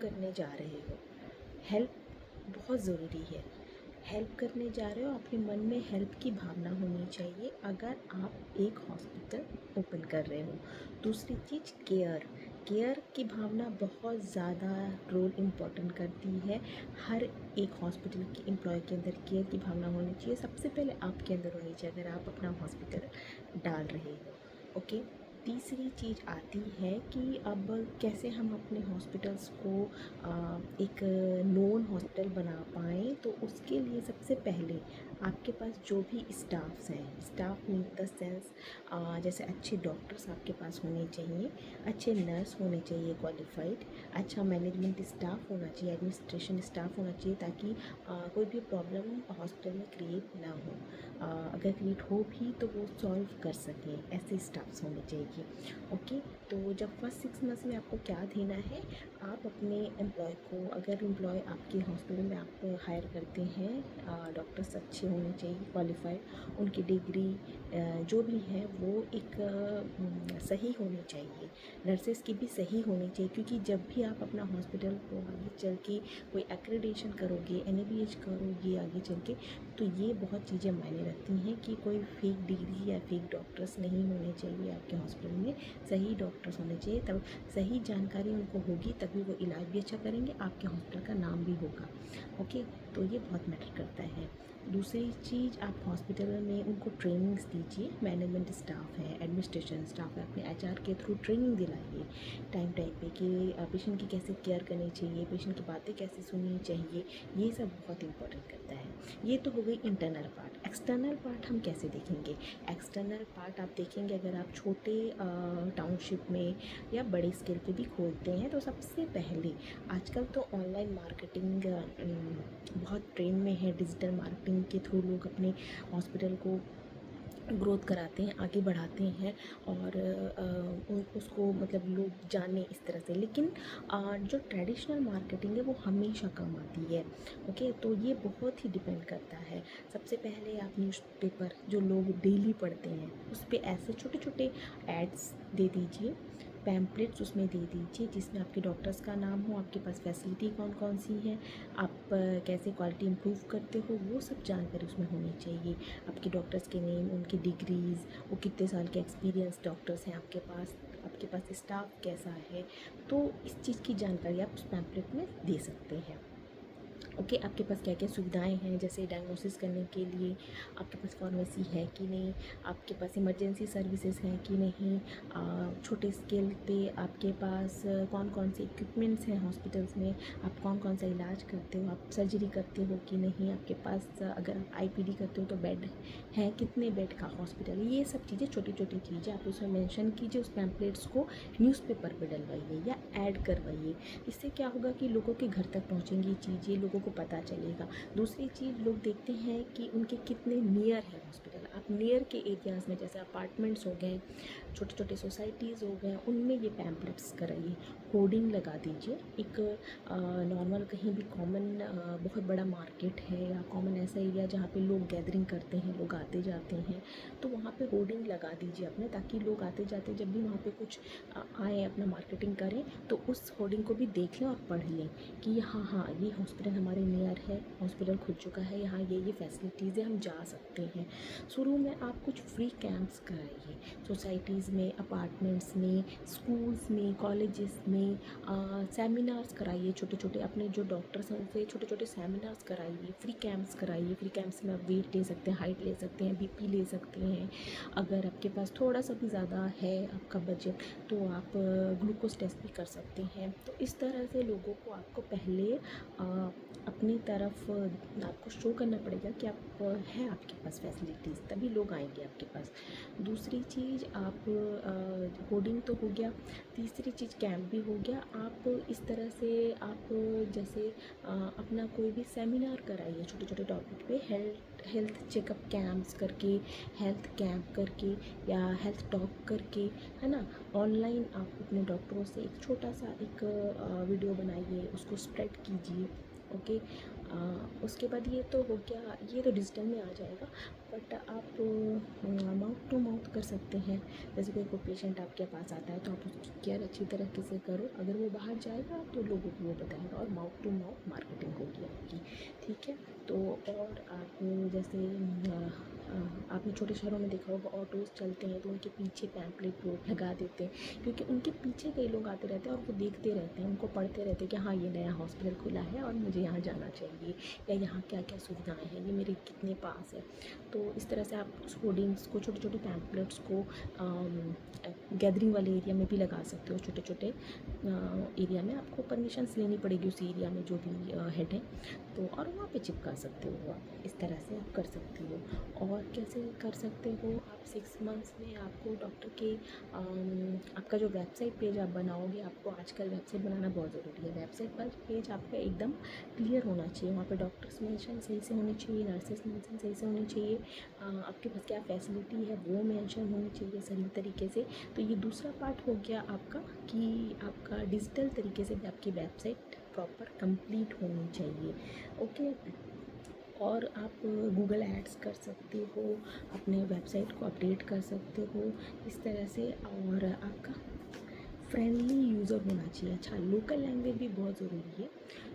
करने जा रहे हो, हेल्प बहुत ज़रूरी है। हेल्प करने जा रहे हो, आपके मन में हेल्प की भावना होनी चाहिए अगर आप एक हॉस्पिटल ओपन कर रहे हो। दूसरी चीज़ केयर, केयर की भावना बहुत ज़्यादा रोल इम्पोर्टेंट करती है। हर एक हॉस्पिटल के एम्प्लॉय के अंदर केयर की भावना होनी चाहिए, सबसे पहले आपके अंदर होनी चाहिए अगर आप अपना हॉस्पिटल डाल रहे हो। ओके। तीसरी चीज़ आती है कि अब कैसे हम अपने हॉस्पिटल्स को एक नोन हॉस्पिटल बना पाएँ। तो उसके लिए सबसे पहले आपके पास जो भी स्टाफ्स हैं, स्टाफ इन द सेंस जैसे अच्छे डॉक्टर्स आपके पास होने चाहिए, अच्छे नर्स होने चाहिए क्वालिफाइड, अच्छा मैनेजमेंट स्टाफ होना चाहिए, एडमिनिस्ट्रेशन स्टाफ होना चाहिए, ताकि कोई भी प्रॉब्लम हॉस्पिटल में क्रिएट ना हो। अगर क्रिएट हो भी तो वो सॉल्व कर सकें, ऐसे स्टाफ्स होने चाहिए। ओके। तो जब फर्स्ट 6 मंथ्स में आपको क्या देना है, आप अपने एम्प्लॉय को, अगर एम्प्लॉय आपके हॉस्पिटल में आप हायर करते हैं, डॉक्टर्स अच्छे होने चाहिए क्वालिफाइड, उनकी डिग्री जो भी है वो एक सही होनी चाहिए, नर्सेस की भी सही होनी चाहिए, क्योंकि जब भी आप अपना हॉस्पिटल को आगे चल के कोई एक्रेडिटेशन करोगे, NABH करोगे आगे चल के, तो ये बहुत चीज़ें मायने रखती हैं कि कोई फेक डिग्री या फेक डॉक्टर्स नहीं होने चाहिए आपके हॉस्पिटल में, सही डॉक्टर्स होने चाहिए। तब सही जानकारी उनको होगी तभी वो इलाज भी अच्छा करेंगे, आपके हॉस्पिटल का नाम भी होगा। ओके। तो ये बहुत मैटर करता है। दूसरी चीज़, आप हॉस्पिटल में उनको ट्रेनिंग्स दीजिए, मैनेजमेंट स्टाफ है, एडमिनिस्ट्रेशन स्टाफ है, अपने HR के थ्रू ट्रेनिंग दिलाइए टाइम टाइम पे कि पेशेंट की कैसे केयर करनी चाहिए, पेशेंट की बातें कैसे सुननी चाहिए, ये सब बहुत इंपॉर्टेंट करता है। ये तो हो गई इंटरनल पार्ट। एक्सटर्नल पार्ट हम कैसे देखेंगे? एक्सटर्नल पार्ट आप देखेंगे अगर आप छोटे टाउनशिप में या बड़े स्केल पे भी खोलते हैं, तो सबसे पहले आजकल तो ऑनलाइन मार्केटिंग बहुत ट्रेंड में है। डिजिटल मार्केटिंग के थ्रू लोग अपने हॉस्पिटल को ग्रोथ कराते हैं, आगे बढ़ाते हैं, और उसको मतलब लोग जाने इस तरह से। लेकिन जो ट्रेडिशनल मार्केटिंग है वो हमेशा कम आती है। ओके। तो ये बहुत ही डिपेंड करता है। सबसे पहले आप न्यूज़पेपर जो लोग डेली पढ़ते हैं उस पर ऐसे छोटे छोटे एड्स दे दीजिए, पैम्पलेट्स उसमें दे दीजिए जिसमें आपके डॉक्टर्स का नाम हो, आपके पास फैसिलिटी कौन कौन सी है, आप कैसे क्वालिटी इम्प्रूव करते हो, वो सब जानकारी उसमें होनी चाहिए। आपके डॉक्टर्स के नेम, उनकी डिग्रीज़, वो कितने साल के एक्सपीरियंस डॉक्टर्स हैं आपके पास स्टाफ कैसा है, तो इस चीज़ की जानकारी आप उस पैम्पलेट में दे सकते हैं। ओके। आपके पास क्या क्या सुविधाएं हैं, जैसे डायग्नोसिस करने के लिए आपके पास फार्मेसी है कि नहीं, आपके पास इमरजेंसी सर्विसेज हैं कि नहीं, छोटे स्केल पे आपके पास कौन कौन से इक्विपमेंट्स हैं हॉस्पिटल्स में, आप कौन कौन सा इलाज करते हो, आप सर्जरी करते हो कि नहीं, आपके पास अगर आप IPD करते हो तो बेड है, कितने बेड का हॉस्पिटल, ये सब चीज़ें छोटी छोटी चीज़ें आप उसमें मेंशन कीजिए। उस पैम्पलेट्स को न्यूज़पेपर पे डलवाइए या ऐड करवाइए। इससे क्या होगा कि लोगों के घर तक पहुँचेंगी चीज़ें, लोगों को पता चलेगा। दूसरी चीज़, लोग देखते हैं कि उनके कितने नियर है हॉस्पिटल। आप नियर के एरियाज़ में, जैसे अपार्टमेंट्स हो गए, छोटे छोटे सोसाइटीज़ हो गए, उनमें ये पैम्पलेट्स कराइए, होर्डिंग लगा दीजिए। एक नॉर्मल कहीं भी कॉमन बहुत बड़ा मार्केट है या कॉमन ऐसा एरिया जहाँ पे लोग गैदरिंग करते हैं, लोग आते जाते हैं, तो वहाँ पे होर्डिंग लगा दीजिए अपने, ताकि लोग आते जाते जब भी वहाँ पे कुछ आए अपना मार्केटिंग करें तो उस होर्डिंग को भी देख लें और पढ़ लें कि हाँ हाँ ये हॉस्पिटल हमारे नियर है, हॉस्पिटल खुल चुका है, यहाँ ये फैसिलिटीज़ है, हम जा सकते हैं। शुरू में आप कुछ फ्री कैंप्स कराइए, सोसाइटीज़ में, अपार्टमेंट्स में, स्कूल्स में, कॉलेजेस में सेमिनार्स कराइए, छोटे छोटे अपने जो डॉक्टर्स हैं उनसे छोटे छोटे सेमिनार्स कराइए, फ्री कैंप्स कराइए। फ्री कैंप्स में आप वेट ले सकते हैं, हाइट ले सकते हैं, BP ले सकते हैं। अगर आपके पास थोड़ा सा भी ज़्यादा है आपका बजट तो आप ग्लूकोज टेस्ट भी कर सकते हैं। तो इस तरह से लोगों को आपको पहले अपनी तरफ आपको शो करना पड़ेगा कि आप है आपके पास फैसिलिटीज़, तभी लोग आएंगे आपके पास। दूसरी चीज़, आप होर्डिंग तो हो गया, तीसरी चीज़ कैंप भी हो गया। आप इस तरह से आप जैसे अपना कोई भी सेमिनार कराइए छोटे छोटे टॉपिक पे, हेल्थ चेकअप कैंप्स करके, हेल्थ कैंप करके या हेल्थ टॉक करके, है ना। ऑनलाइन आप अपने डॉक्टरों से एक छोटा सा एक वीडियो बनाइए, उसको स्प्रेड कीजिए। ओके। उसके बाद ये तो हो गया, ये तो डिजिटल में आ जाएगा, बट आप माउथ टू माउथ कर सकते हैं। जैसे कोई पेशेंट आपके पास आता है तो आप उसकी केयर अच्छी तरीके से करो, अगर वो बाहर जाएगा तो लोगों को वो बताएगा, और माउथ टू माउथ मार्केटिंग होगी आपकी, ठीक है। तो और आप जैसे आपने छोटे शहरों में देखा होगा, ऑटोज़ चलते हैं तो उनके पीछे पैम्पलेट बोर्ड लगा देते हैं, क्योंकि उनके पीछे कई लोग आते रहते हैं और वो देखते रहते हैं, उनको पढ़ते रहते हैं कि हाँ ये नया हॉस्पिटल खुला है और मुझे यहाँ जाना चाहिए, या यहाँ क्या क्या सुविधाएं हैं, ये मेरे कितने पास है। तो इस तरह से आप उस होर्डिंग्स को, छोटे छोटे पैम्पलेट्स को गैदरिंग वाले एरिया में भी लगा सकते हो। छोटे छोटे एरिया में आपको परमिशंस लेनी पड़ेगी उस एरिया में जो भी हेड है, तो और वहाँ पे चिपका सकते हो आप, इस तरह से आप कर सकते हो। और कैसे कर सकते हो आप, 6 मंथ्स में आपको डॉक्टर के आपका जो वेबसाइट पेज आप बनाओगे, आपको आजकल वेबसाइट बनाना बहुत ज़रूरी है। वेबसाइट पर पेज आपका एकदम क्लियर होना चाहिए, वहाँ पे डॉक्टर्स मेंशन सही से होनी चाहिए, नर्सेस मेंशन सही से होनी चाहिए, आपके पास क्या फैसिलिटी है वो मेंशन होनी चाहिए सही तरीके से। तो ये दूसरा पार्ट हो गया आपका, कि आपका डिजिटल तरीके से भी आपकी वेबसाइट प्रॉपर कंप्लीट होनी चाहिए, ओके। और आप गूगल एड्स कर सकते हो, अपने वेबसाइट को अपडेट कर सकते हो इस तरह से। और आपका फ्रेंडली यूज़र होना चाहिए। अच्छा, लोकल लैंग्वेज भी बहुत ज़रूरी है।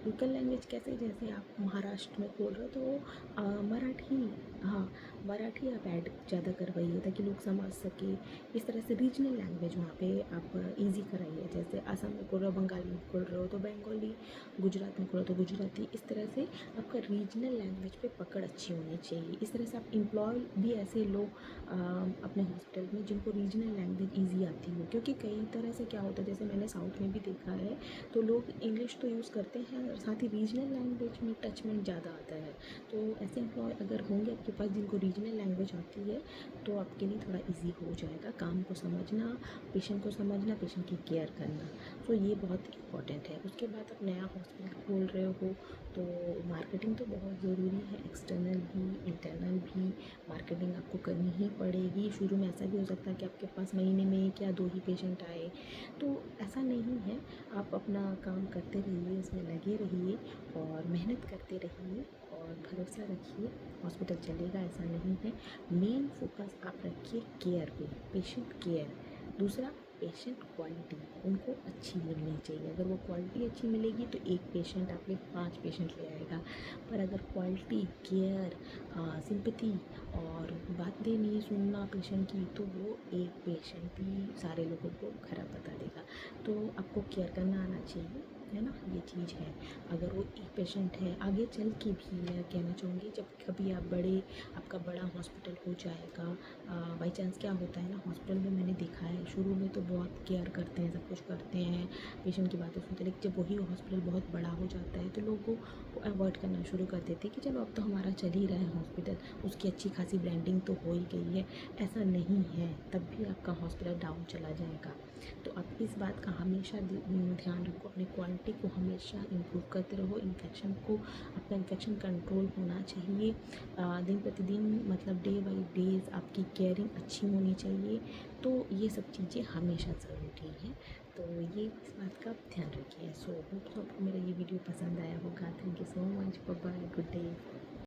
लोकल लैंग्वेज कैसे, जैसे आप महाराष्ट्र में बोल रहे हो तो मराठी, हाँ मराठी आप ऐड ज़्यादा करवाइए ताकि लोग समझ सके। इस तरह से रीजनल लैंग्वेज वहाँ पे आप इजी कराइए, जैसे असम में बोल रहे हो, बंगाली में बोल रहे हो तो बंगाली, गुजरात में बोल रहे हो तो गुजराती। इस तरह से आपका रीजनल लैंग्वेज पे पकड़ अच्छी होनी चाहिए। इस तरह से आप एम्प्लॉय भी ऐसे लो अपने हॉस्पिटल में जिनको रीजनल लैंग्वेज ईजी आती हो, क्योंकि कई तरह से क्या होता है, जैसे मैंने साउथ में भी देखा है, तो लोग इंग्लिश तो यूज़ करते हैं और साथ ही रीजनल लैंग्वेज में टचमेंट ज़्यादा आता है। तो ऐसे एम्प्लॉय अगर होंगे आपके पास जिनको रीजनल लैंग्वेज आती है, तो आपके लिए थोड़ा ईजी हो जाएगा काम को समझना, पेशेंट को समझना, पेशेंट की केयर करना। तो ये बहुत इंपॉर्टेंट है। उसके बाद आप नया हॉस्पिटल खोल रहे हो तो मार्केटिंग तो बहुत ज़रूरी है, एक्सटर्नल भी इंटरनल भी मार्केटिंग आपको करनी ही पड़ेगी। शुरू में ऐसा भी हो सकता है कि आपके पास महीने में 1 या 2 ही पेशेंट आए, तो ऐसा नहीं है। आप अपना काम करते रहिए, इसमें लगे रहिए और मेहनत करते रहिए और भरोसा रखिए, हॉस्पिटल चलेगा, ऐसा नहीं है। मेन फोकस आप रखिए केयर पे, पेशेंट केयर। दूसरा, पेशेंट क्वालिटी उनको अच्छी मिलनी चाहिए। अगर वो क्वालिटी अच्छी मिलेगी तो एक पेशेंट आपके 5 पेशेंट ले आएगा, पर अगर क्वालिटी, केयर, सिंपैथी और बातें नहीं सुनना पेशेंट की, तो वो एक पेशेंट ही सारे लोगों को खराब बता देगा। तो आपको केयर करना आना चाहिए, है ना, ये चीज़ है। अगर वो एक पेशेंट है, आगे चल के भी मैं कहना चाहूँगी, जब कभी आप आपका बड़ा हॉस्पिटल हो जाएगा, बाई चांस क्या होता है ना, हॉस्पिटल में मैंने देखा है शुरू में तो बहुत केयर करते हैं, सब कुछ करते हैं, पेशेंट की बातें सुनते हैं, लेकिन जब वही हॉस्पिटल बहुत बड़ा हो जाता है तो लोगों को अवॉइड करना शुरू कर देते हैं कि चलो अब तो हमारा चल ही रहा है हॉस्पिटल, उसकी अच्छी खासी ब्रांडिंग तो हो ही गई है। ऐसा नहीं है, तब भी आपका हॉस्पिटल डाउन चला जाएगा। तो आप इस बात का हमेशा ध्यान रखो, अपनी क्वालिटी को हमेशा इम्प्रूव करते रहो। इन्फेक्शन को, अपना इन्फेक्शन कंट्रोल होना चाहिए दिन प्रतिदिन, मतलब डे बाई डेज़ आपकी केयरिंग अच्छी होनी चाहिए। तो ये सब चीज़ें हमेशा ज़रूरी हैं, तो ये इस बात का ध्यान रखिए। सो होप आपको मेरा ये वीडियो पसंद आया होगा। Thank you so much, bye bye, good day.